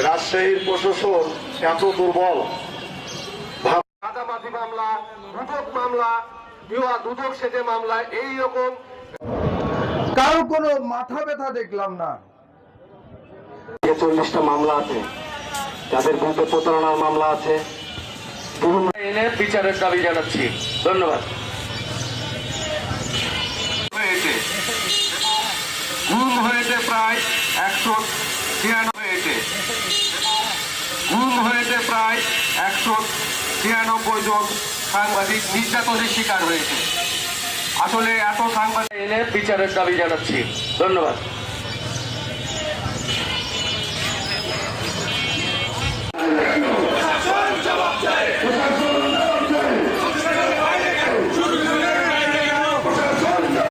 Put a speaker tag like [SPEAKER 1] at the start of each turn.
[SPEAKER 1] রাজশাহীর প্রশাসন এত দুর্বল, চাঁদাবাজি মামলা, দুদক মামলা, দুদক সেজে মামলা, এইরকম
[SPEAKER 2] কারো কোনো মাথা ব্যথা দেখলাম না।
[SPEAKER 1] 40টা মামলা আছে, যাদের বিরুদ্ধে প্রতারণার মামলা আছে, এনে বিচারের দাবি জানাচ্ছি। ধন্যবাদ। গুম হয়েছে প্রায় 193 জন সাংবাদিক নির্যাতনের শিকার হয়েছে। আসলে এত সাংবাদিক এনে বিচারের দাবি জানাচ্ছি। ধন্যবাদ।